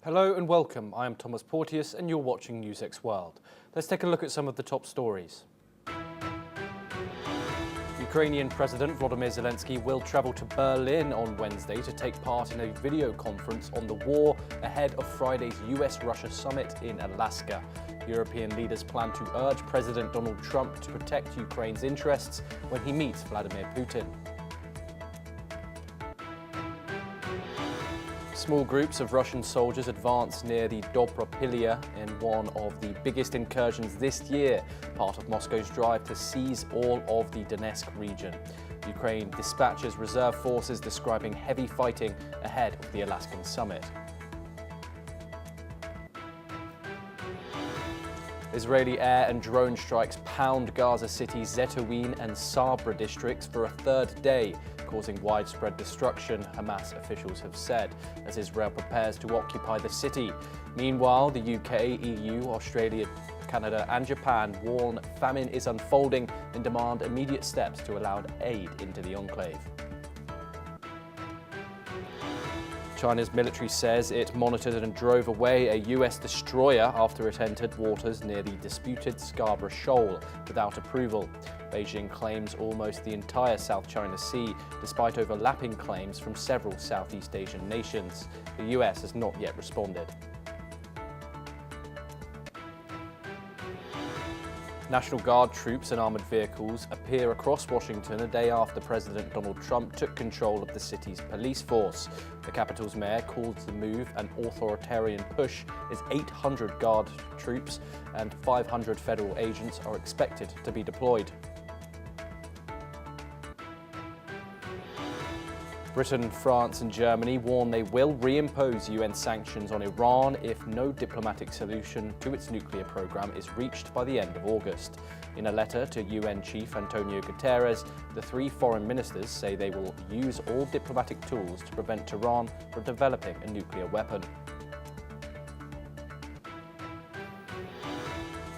Hello and welcome. I am Thomas Porteous and you're watching NewsX World. Let's take a look at some of the top stories. Ukrainian President Vladimir Zalinski will travel to Berlin on Wednesday to take part in a video conference on the war ahead of Friday's US-Russia summit in Alaska. European leaders plan to urge President Donald Trump to protect Ukraine's interests when he meets Vladimir Putin. Small groups of Russian soldiers advanced near the Dobropilya in one of the biggest incursions this year, part of Moscow's drive to seize all of the Donetsk region. Ukraine dispatches reserve forces describing heavy fighting ahead of the Alaskan summit. Israeli air and drone strikes pound Gaza City's Zetoin and Sabra districts for a third day, causing widespread destruction, Hamas officials have said, as Israel prepares to occupy the city. Meanwhile, the UK, EU, Australia, Canada and Japan warn famine is unfolding and demand immediate steps to allow aid into the enclave. China's military says it monitored and drove away a US destroyer after it entered waters near the disputed Scarborough Shoal without approval. Beijing claims almost the entire South China Sea, despite overlapping claims from several Southeast Asian nations. The US has not yet responded. National Guard troops and armoured vehicles appear across Washington a day after President Donald Trump took control of the city's police force. The capital's mayor calls the move an authoritarian push, as 800 Guard troops and 500 federal agents are expected to be deployed. Britain, France and Germany warn they will reimpose UN sanctions on Iran if no diplomatic solution to its nuclear program is reached by the end of August. In a letter to UN Chief Antonio Guterres, the three foreign ministers say they will use all diplomatic tools to prevent Tehran from developing a nuclear weapon.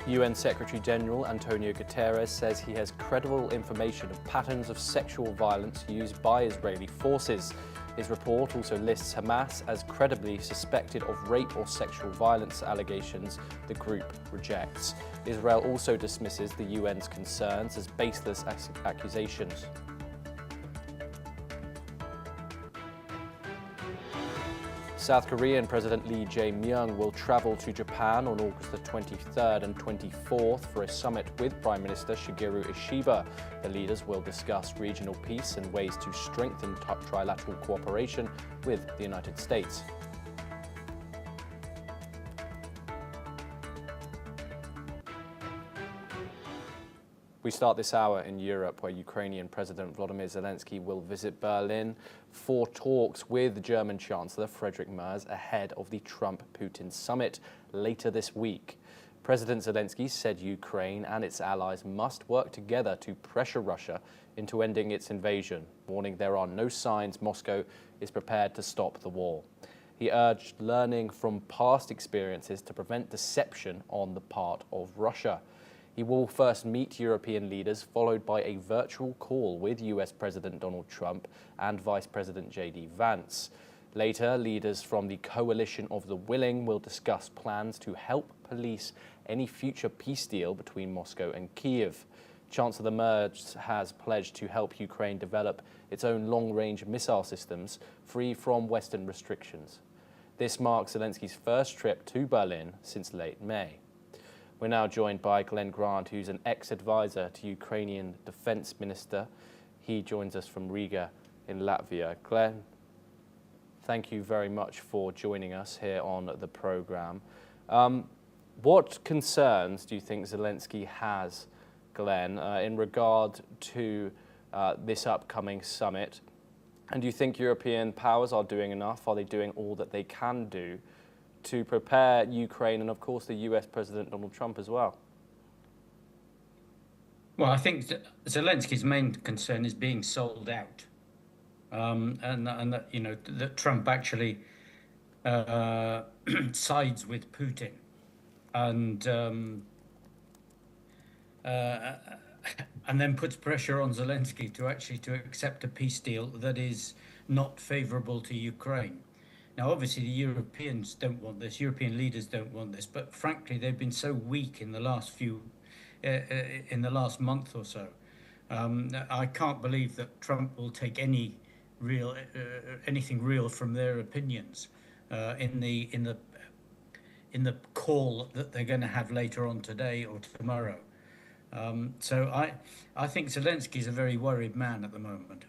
UN Secretary-General Antonio Guterres says he has credible information of patterns of sexual violence used by Israeli forces. His report also lists Hamas as credibly suspected of rape or sexual violence allegations the group rejects. Israel also dismisses the UN's concerns as baseless accusations. South Korean President Lee Jae-myung will travel to Japan on August the 23rd and 24th for a summit with Prime Minister Shigeru Ishiba. The leaders will discuss regional peace and ways to strengthen trilateral cooperation with the United States. We start this hour in Europe, where Ukrainian President Vladimir Zalinski will visit Berlin for talks with German Chancellor Friedrich Merz ahead of the Trump-Putin summit later this week. President Zalinski said Ukraine and its allies must work together to pressure Russia into ending its invasion, warning there are no signs Moscow is prepared to stop the war. He urged learning from past experiences to prevent deception on the part of Russia. He will first meet European leaders, followed by a virtual call with US President Donald Trump and Vice President J.D. Vance. Later, leaders from the Coalition of the Willing will discuss plans to help police any future peace deal between Moscow and Kyiv. Chancellor Merz has pledged to help Ukraine develop its own long-range missile systems free from Western restrictions. This marks Zelensky's first trip to Berlin since late May. We're now joined by Glenn Grant, who's an ex-advisor to Ukrainian Defense Minister. He joins us from Riga in Latvia. Glenn, thank you very much for joining us here on the program. What concerns do you think Zelensky has, Glenn, in regard to this upcoming summit? And do you think European powers are doing enough? Are they doing all that they can do to prepare Ukraine and, of course, the US President Donald Trump as well? Well, I think Zelensky's main concern is being sold out, and that, you know, that Trump actually sides with Putin, and then puts pressure on Zelensky to accept a peace deal that is not favorable to Ukraine. Now, obviously, the Europeans don't want this. European leaders don't want this. But frankly, they've been so weak in the in the last month or so. I can't believe that Trump will take anything real from their opinions in the call that they're going to have later on today or tomorrow. I think Zelensky's a very worried man at the moment.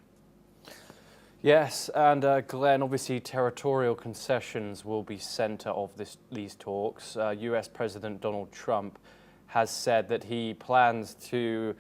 Yes, and Glenn, obviously territorial concessions will be centre of these talks. US President Donald Trump has said that he plans to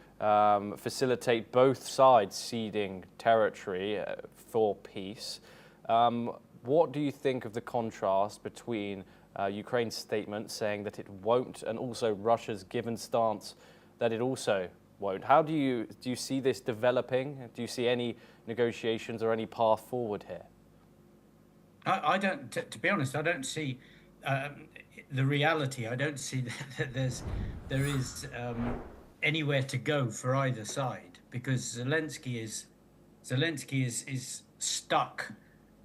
facilitate both sides ceding territory for peace. What do you think of the contrast between Ukraine's statement saying that it won't and also Russia's given stance that it also won't? How do you see this developing? Do you see any negotiations or any path forward here? I don't, to be honest, I don't see the reality. I don't see that there is anywhere to go for either side, because Zelensky is stuck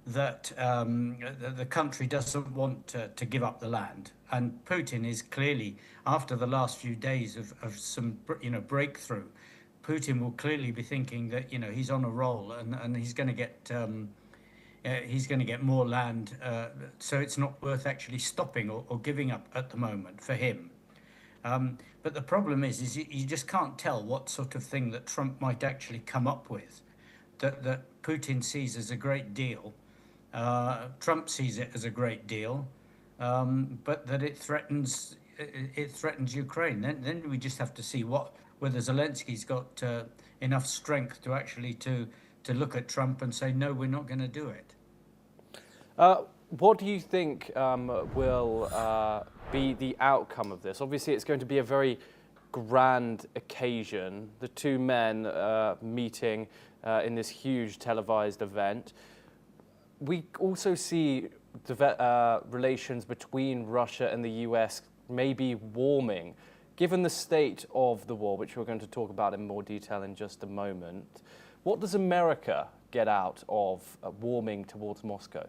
that the country doesn't want to give up the land, and Putin is clearly, after the last few days of some breakthrough, Putin will clearly be thinking that he's on a roll, and he's going to get more land, so it's not worth actually stopping or giving up at the moment for him. But the problem is you just can't tell what sort of thing that Trump might actually come up with, that Putin sees as a great deal. Trump sees it as a great deal, but that it threatens Ukraine. Then we just have to see whether Zelensky's got enough strength to actually to look at Trump and say, no, we're not going to do it. What do you think will be the outcome of this? Obviously, it's going to be a very grand occasion. The two men meeting in this huge televised event. We also see relations between Russia and the US maybe warming. Given the state of the war, which we're going to talk about in more detail in just a moment, what does America get out of warming towards Moscow?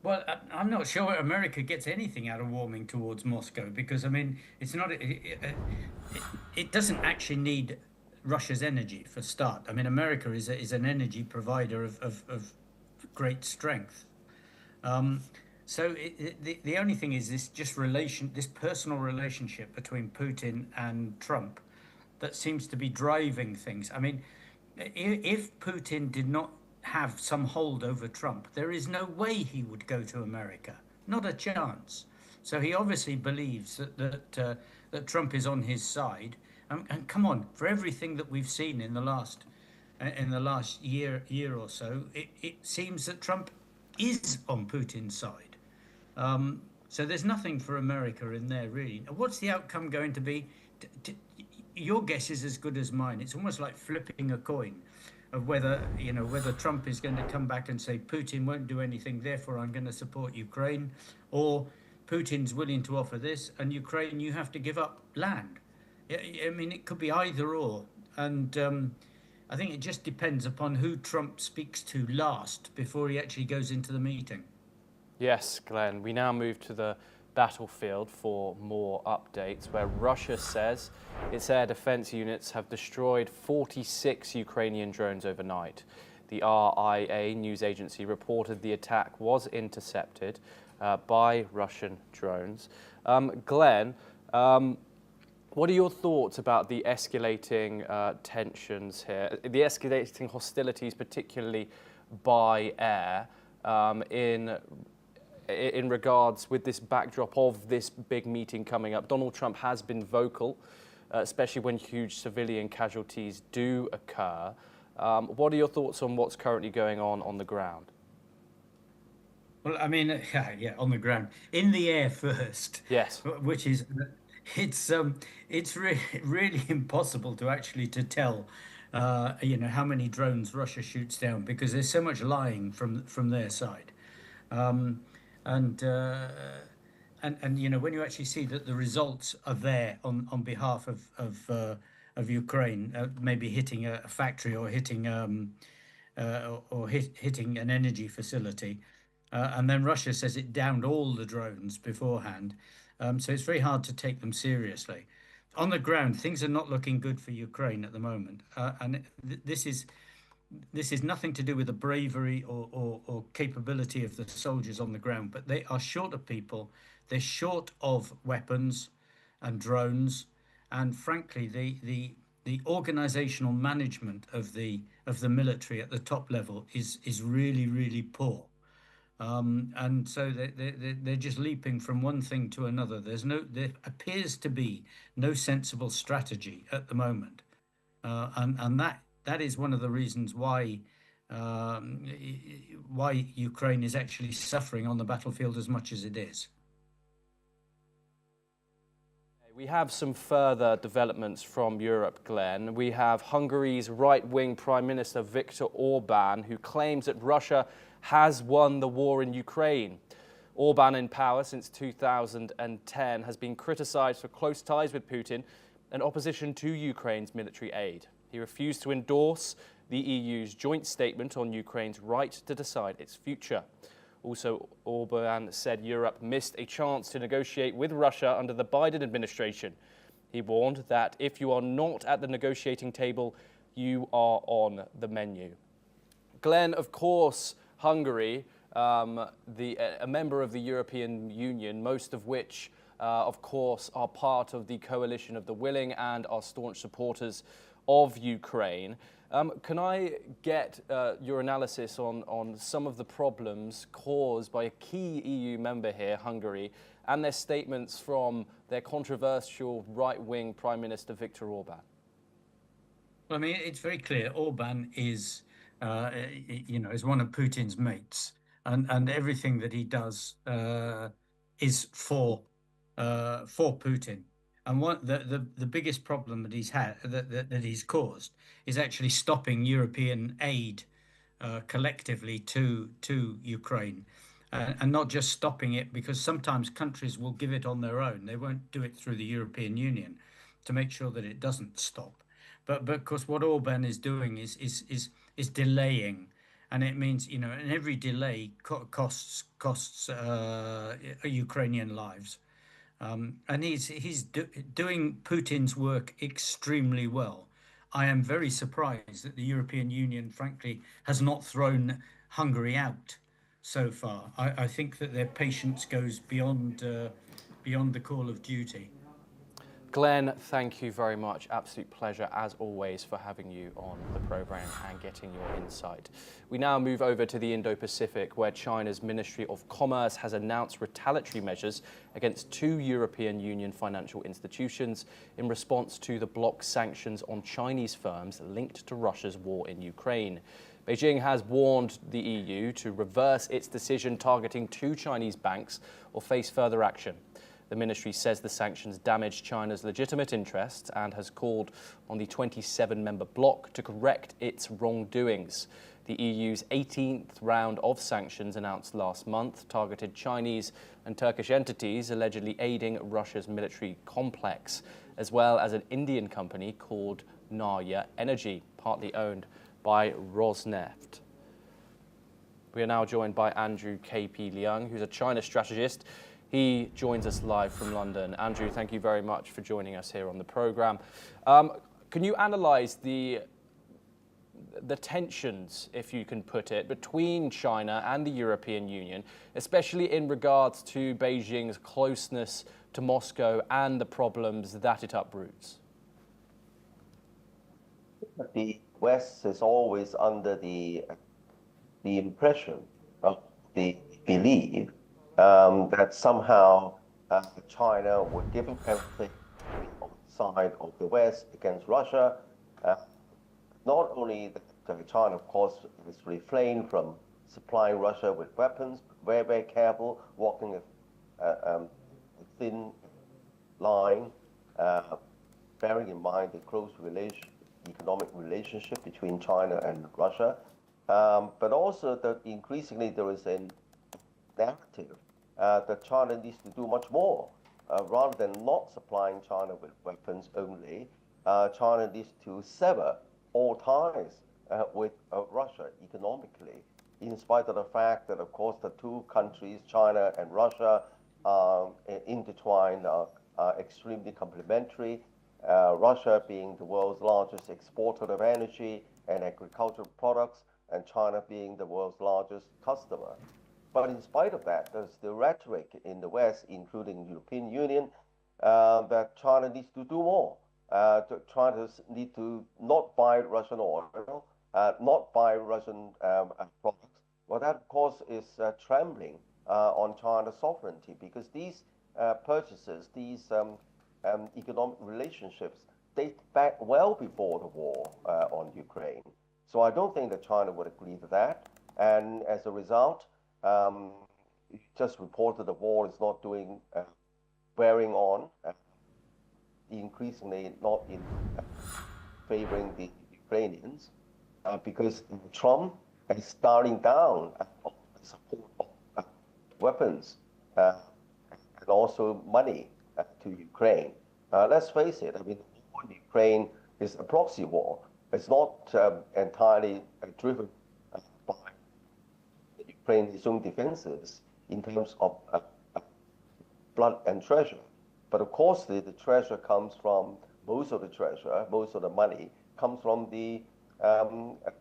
Well, I'm not sure America gets anything out of warming towards Moscow, because, I mean, it's not. It doesn't actually need Russia's energy for start. I mean, America is an energy provider of great strength. So the only thing is this personal relationship between Putin and Trump that seems to be driving things. I mean, if Putin did not have some hold over Trump, there is no way he would go to America. Not a chance. So he obviously believes that Trump is on his side. And come on, for everything that we've seen in the last year or so, it seems that Trump is on Putin's side. So there's nothing for America in there, really. What's the outcome going to be? Your guess is as good as mine. It's almost like flipping a coin of whether Trump is going to come back and say Putin won't do anything, therefore I'm going to support Ukraine, or Putin's willing to offer this, and Ukraine, you have to give up land. I mean, it could be either or, and I think it just depends upon who Trump speaks to last before he actually goes into the meeting. Yes, Glenn. We now move to the battlefield for more updates, where Russia says its air defense units have destroyed 46 Ukrainian drones overnight. The RIA news agency reported the attack was intercepted by Russian drones. Glenn, what are your thoughts about the escalating tensions here, the escalating hostilities, particularly by air, in regards with this backdrop of this big meeting coming up? Donald Trump has been vocal, especially when huge civilian casualties do occur. What are your thoughts on what's currently going on the ground? Well, I mean, yeah, on the ground, in the air first. Yes. Which is, it's really impossible to actually to tell, how many drones Russia shoots down, because there's so much lying from their side. And when you actually see that the results are there on behalf of Ukraine, maybe hitting a factory or hitting or hitting an energy facility. And then Russia says it downed all the drones beforehand. So it's very hard to take them seriously. On the ground, things are not looking good for Ukraine at the moment. And this is nothing to do with the bravery or capability of the soldiers on the ground, but they are short of people, they're short of weapons and drones, and frankly, the organizational management of the military at the top level is really poor. And so they're just leaping from one thing to another. There appears to be no sensible strategy at the moment, and that is one of the reasons um, why Ukraine is actually suffering on the battlefield as much as it is. We have some further developments from Europe, Glenn. We have Hungary's right-wing Prime Minister Viktor Orban, who claims that Russia has won the war in Ukraine. Orban, in power since 2010, has been criticized for close ties with Putin and opposition to Ukraine's military aid. He refused to endorse the EU's joint statement on Ukraine's right to decide its future. Also, Orban said Europe missed a chance to negotiate with Russia under the Biden administration. He warned that if you are not at the negotiating table, you are on the menu. Glenn, of course, Hungary, a member of the European Union, most of which, of course, are part of the coalition of the willing and are staunch supporters of Ukraine. Can I get your analysis on some of the problems caused by a key EU member here, Hungary, and their statements from their controversial right-wing Prime Minister Viktor Orban? Well, I mean, it's very clear Orban is, is one of Putin's mates, and everything that he does is for Putin. And the biggest problem that he's had that he's caused is actually stopping European aid collectively to Ukraine, and not just stopping it because sometimes countries will give it on their own. They won't do it through the European Union to make sure that it doesn't stop. But of course, what Orban is doing is delaying, and it means and every delay costs Ukrainian lives. And he's doing Putin's work extremely well. I am very surprised that the European Union, frankly, has not thrown Hungary out so far. I think that their patience goes beyond the call of duty. Glenn, thank you very much. Absolute pleasure, as always, for having you on the programme and getting your insight. We now move over to the Indo-Pacific, where China's Ministry of Commerce has announced retaliatory measures against 2 European Union financial institutions in response to the bloc's sanctions on Chinese firms linked to Russia's war in Ukraine. Beijing has warned the EU to reverse its decision targeting 2 Chinese banks or face further action. The ministry says the sanctions damage China's legitimate interests and has called on the 27-member bloc to correct its wrongdoings. The EU's 18th round of sanctions announced last month targeted Chinese and Turkish entities allegedly aiding Russia's military complex, as well as an Indian company called Naya Energy, partly owned by Rosneft. We are now joined by Andrew K.P. Leung, who's a China strategist. He joins us live from London. Andrew, thank you very much for joining us here on the programme. Can you analyse the tensions, if you can put it, between China and the European Union, especially in regards to Beijing's closeness to Moscow and the problems that it uproots? The West is always under the impression of the belief that somehow China would give everything on the side of the West against Russia. Not only that China, of course, is refrained from supplying Russia with weapons, very, very careful, walking a thin line, bearing in mind the close economic relationship between China and Russia. But also that increasingly there is a narrative that China needs to do much more. Rather than not supplying China with weapons only, China needs to sever all ties with Russia economically, in spite of the fact that, of course, the two countries, China and Russia, are intertwined, are extremely complementary. Russia being the world's largest exporter of energy and agricultural products, and China being the world's largest customer. But in spite of that, there's the rhetoric in the West, including the European Union, that China needs to do more. China needs to not buy Russian oil, not buy Russian products. Well, that, of course, is trembling on China's sovereignty, because these purchases, these economic relationships date back well before the war on Ukraine. So I don't think that China would agree to that. And as a result, just reported the war is not wearing on, increasingly not in favoring the Ukrainians, because Trump is starting down on the support of weapons and also money to Ukraine. Let's face it, I mean, the war in Ukraine is a proxy war. It's not entirely driven by the Ukraine's own defenses in terms of blood and treasure. But of course, the treasure comes from, most of the money comes from the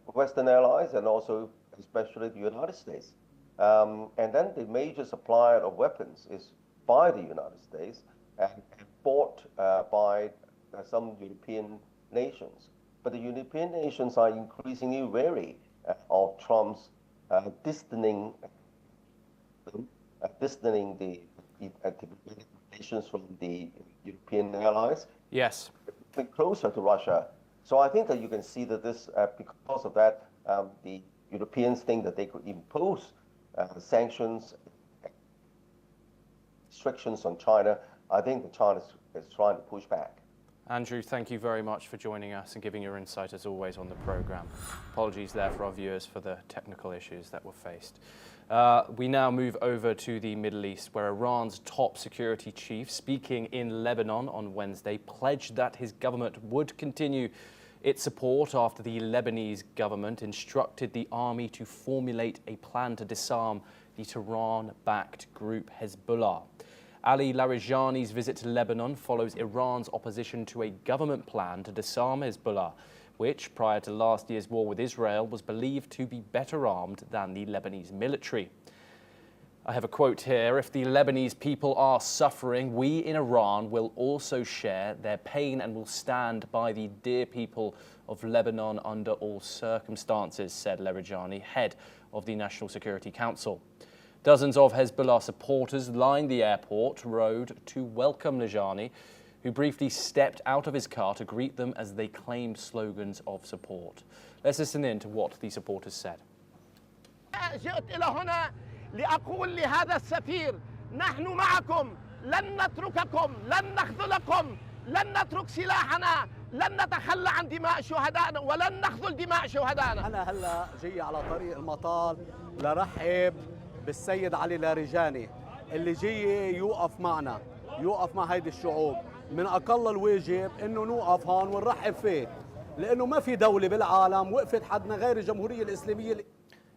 Western allies, and also especially the United States. And then the major supplier of weapons is by the United States and bought by some European nations. But the European nations are increasingly wary of Trump's distancing the nations from the European allies. Yes. Closer to Russia. So I think that you can see that this, because of that, the Europeans think that they could impose sanctions, restrictions on China. I think that China is trying to push back. Andrew, thank you very much for joining us and giving your insight as always on the programme. Apologies there for our viewers for the technical issues that were faced. We now move over to the Middle East, where Iran's top security chief, speaking in Lebanon on Wednesday, pledged that his government would continue its support after the Lebanese government instructed the army to formulate a plan to disarm the Tehran-backed group Hezbollah. Ali Larijani's visit to Lebanon follows Iran's opposition to a government plan to disarm Hezbollah, which, prior to last year's war with Israel, was believed to be better armed than the Lebanese military. I have a quote here: "If the Lebanese people are suffering, we in Iran will also share their pain and will stand by the dear people of Lebanon under all circumstances," said Larijani, head of the National Security Council. Dozens of Hezbollah supporters lined the airport road to welcome Larijani, who briefly stepped out of his car to greet them as they claimed slogans of support. Let's listen in to what the supporters said. جئت إلى هنا لأقول لهذا السفير نحن معكم لن نترككم لن نخذلكم لن نترك سلاحنا لن نتخلى عن دماء شهدائنا ولن نخذل دماء شهدائنا. أنا هلا جاي على طريق المطار لرحب بالسيد علي لاrijani اللي جاي يوقف معنا، يوقف مع هيدي الشعوب. من أقل الواجب إنه نوقف هون ونرحب فيه، لأنه ما في دولة بالعالم وقفت حدنا غير الجمهورية الإسلامية.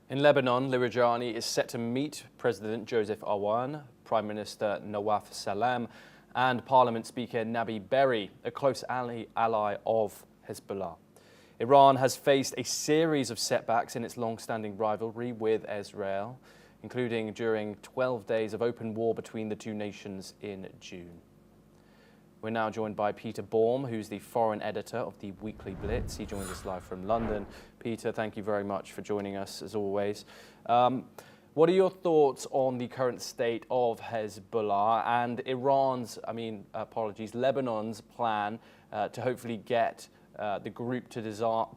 In Lebanon, Larijani is set to meet President Joseph Aoun, Prime Minister Nawaf Salam, and Parliament Speaker Nabi Berri, a close ally of Hezbollah. Iran has faced a series of setbacks in its long-standing rivalry with Israel, including during 12 days of open war between the two nations in June. We're now joined by Peter Baum, who's the foreign editor of the Weekly Blitz. He joins us live from London. Peter, thank you very much for joining us, as always. What are your thoughts on the current state of Hezbollah and Lebanon's plan to hopefully get the group to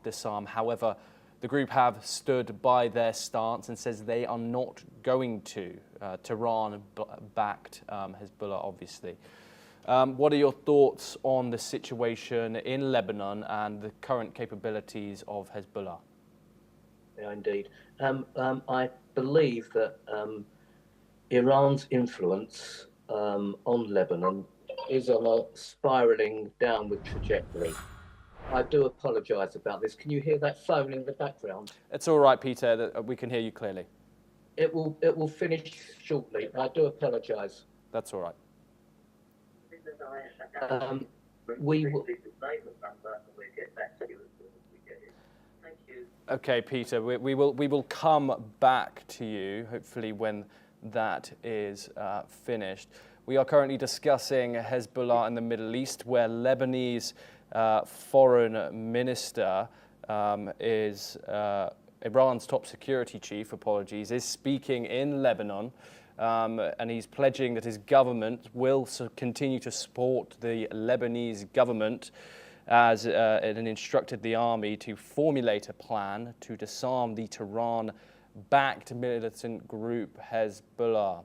disarm? However, the group have stood by their stance and says they are not going to. Tehran-backed Hezbollah, obviously. What are your thoughts on the situation in Lebanon and the current capabilities of Hezbollah? Yeah, indeed. I believe that Iran's influence on Lebanon is on a spiralling downward trajectory. I do apologise about this. Can you hear that phone in the background? It's all right, Peter. We can hear you clearly. It will finish shortly. I do apologise. That's all right. We will. Okay, Peter. We will come back to you hopefully when that is finished. We are currently discussing Hezbollah in the Middle East, where Lebanese foreign minister is Iran's top security chief, is speaking in Lebanon, and he's pledging that his government will continue to support the Lebanese government as it instructed the army to formulate a plan to disarm the Tehran-backed militant group Hezbollah.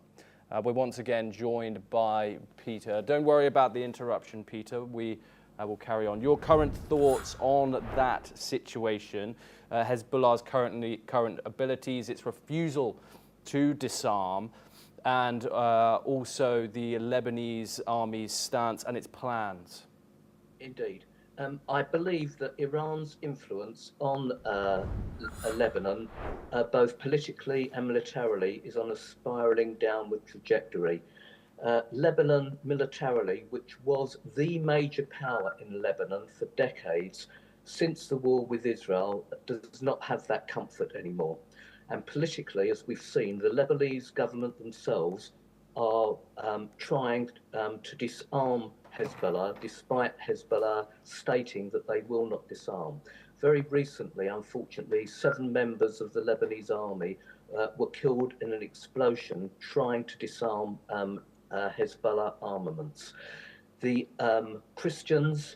We're once again joined by Peter. Don't worry about the interruption, Peter. We will carry on. Your current thoughts on that situation, Hezbollah's current abilities, its refusal to disarm, and also the Lebanese army's stance and its plans. Indeed. I believe that Iran's influence on Lebanon, both politically and militarily, is on a spiralling downward trajectory. Lebanon militarily, which was the major power in Lebanon for decades, since the war with Israel, does not have that comfort anymore. And politically, as we've seen, the Lebanese government themselves are trying to disarm Hezbollah, despite Hezbollah stating that they will not disarm. Very recently, unfortunately, 7 members of the Lebanese army were killed in an explosion trying to disarm Hezbollah armaments. The Christians,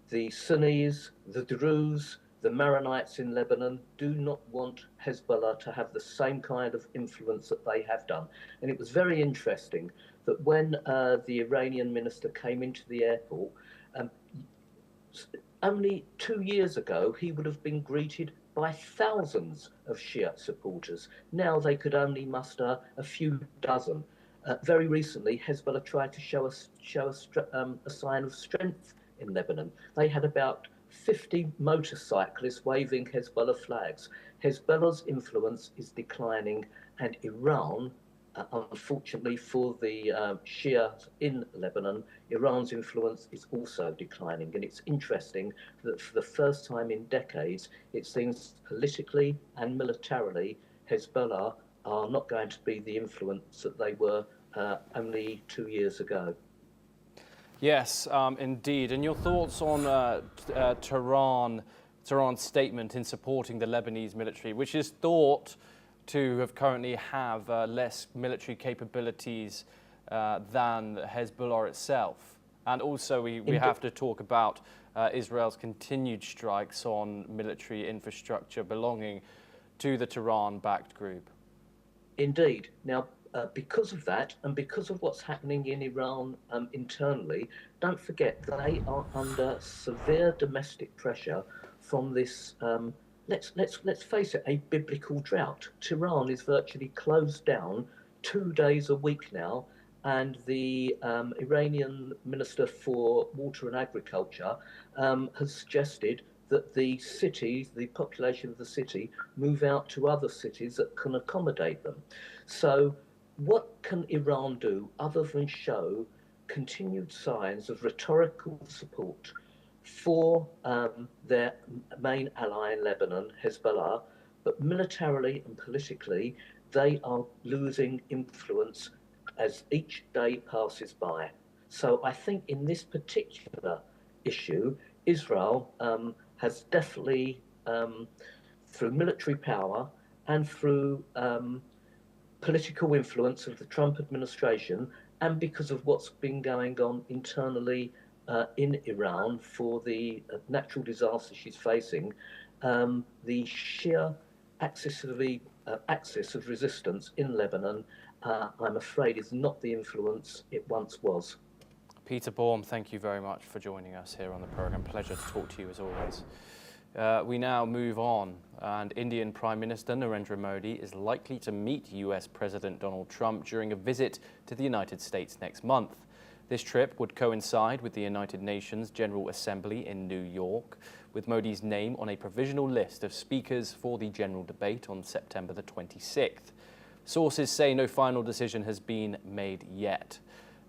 the Sunnis, the Druze, the Maronites in Lebanon do not want Hezbollah to have the same kind of influence that they have done. And it was very interesting that when the Iranian minister came into the airport, only 2 years ago, he would have been greeted by thousands of Shia supporters. Now they could only muster a few dozen. Very recently, Hezbollah tried to show a sign of strength in Lebanon. They had about 50 motorcyclists waving Hezbollah flags. Hezbollah's influence is declining, and Iran, unfortunately for the Shia in Lebanon, Iran's influence is also declining. And it's interesting that for the first time in decades, it seems politically and militarily, Hezbollah are not going to be the influence that they were only 2 years ago. Yes, indeed. And your thoughts on Tehran's statement in supporting the Lebanese military, which is thought to have currently have less military capabilities than Hezbollah itself. And also we have to talk about Israel's continued strikes on military infrastructure belonging to the Tehran-backed group. Indeed. Now, because of that, and because of what's happening in Iran internally, don't forget they are under severe domestic pressure from this. Let's face it, a biblical drought. Tehran is virtually closed down 2 days a week now, and the Iranian Minister for Water and Agriculture has suggested that the cities, the population of the city, move out to other cities that can accommodate them. So what can Iran do other than show continued signs of rhetorical support for their main ally in Lebanon, Hezbollah, but militarily and politically, they are losing influence as each day passes by. So I think in this particular issue, Israel has definitely, through military power and through political influence of the Trump administration, and because of what's been going on internally in Iran for the natural disaster she's facing, the sheer axis of resistance in Lebanon, I'm afraid, is not the influence it once was. Peter Baum, thank you very much for joining us here on the programme. Pleasure to talk to you as always. We now move on, and Indian Prime Minister Narendra Modi is likely to meet US President Donald Trump during a visit to the United States next month. This trip would coincide with the United Nations General Assembly in New York, with Modi's name on a provisional list of speakers for the general debate on September the 26th. Sources say no final decision has been made yet.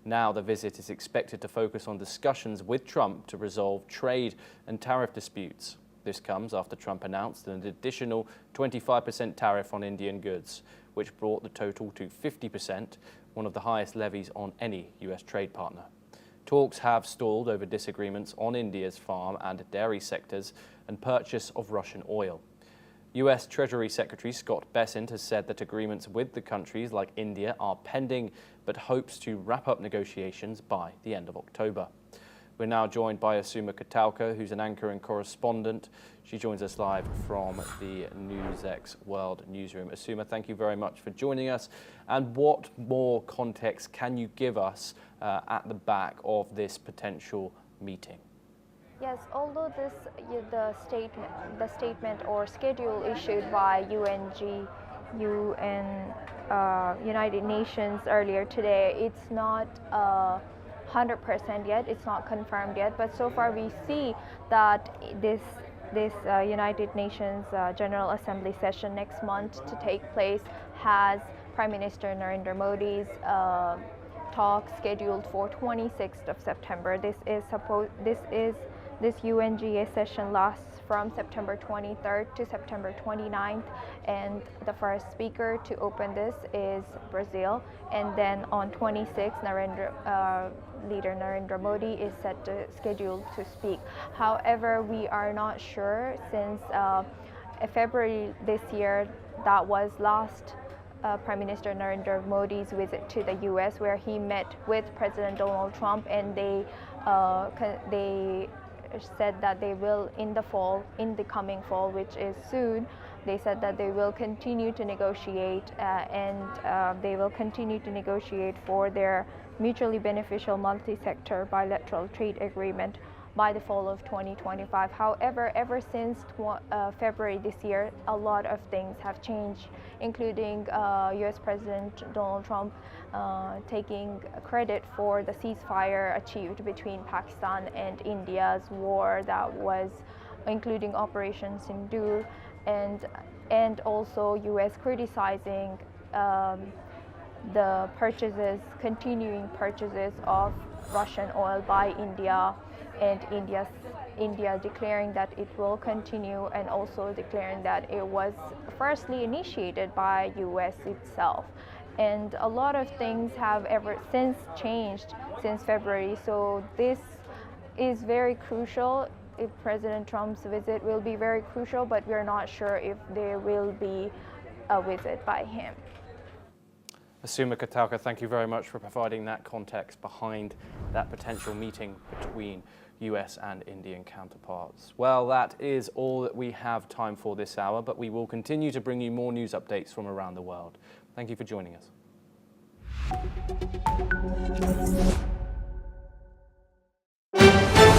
Now the visit is expected to focus on discussions with Trump to resolve trade and tariff disputes. This comes after Trump announced an additional 25% tariff on Indian goods, which brought the total to 50%, one of the highest levies on any US trade partner. Talks have stalled over disagreements on India's farm and dairy sectors and purchase of Russian oil. US Treasury Secretary Scott Bessent has said that agreements with the countries like India are pending, but hopes to wrap up negotiations by the end of October. We're now joined by Asuma Katalka, who's an anchor and correspondent. She joins us live from the NewsX World Newsroom. Asuma, thank you very much for joining us. And what more context can you give us at the back of this potential meeting? Yes, although the statement or schedule issued by UN United Nations earlier today, it's not 100% yet, it's not confirmed yet, but so far we see that this United Nations General Assembly session next month to take place has Prime Minister Narendra Modi's talk scheduled for 26th of September. This UNGA session lasts from September 23rd to September 29th, and the first speaker to open this is Brazil. And then on 26th, leader Narendra Modi is scheduled to speak. However, we are not sure since February this year, that was last Prime Minister Narendra Modi's visit to the US, where he met with President Donald Trump, and they said that they will in the coming fall, which is soon, they said that they will continue to negotiate they will continue to negotiate for their mutually beneficial multi-sector bilateral trade agreement by the fall of 2025. However, ever since February this year, a lot of things have changed, including US President Donald Trump taking credit for the ceasefire achieved between Pakistan and India's war that was including Operation Sindoor, and also US criticizing the continuing purchases of Russian oil by India, and India declaring that it will continue, and also declaring that it was firstly initiated by US itself. And a lot of things have ever since changed since February, so this is very crucial. If President Trump's visit will be very crucial, but we're not sure if there will be a visit by him. Asuma Katalka, thank you very much for providing that context behind that potential meeting between US and Indian counterparts. Well, that is all that we have time for this hour, but we will continue to bring you more news updates from around the world. Thank you for joining us.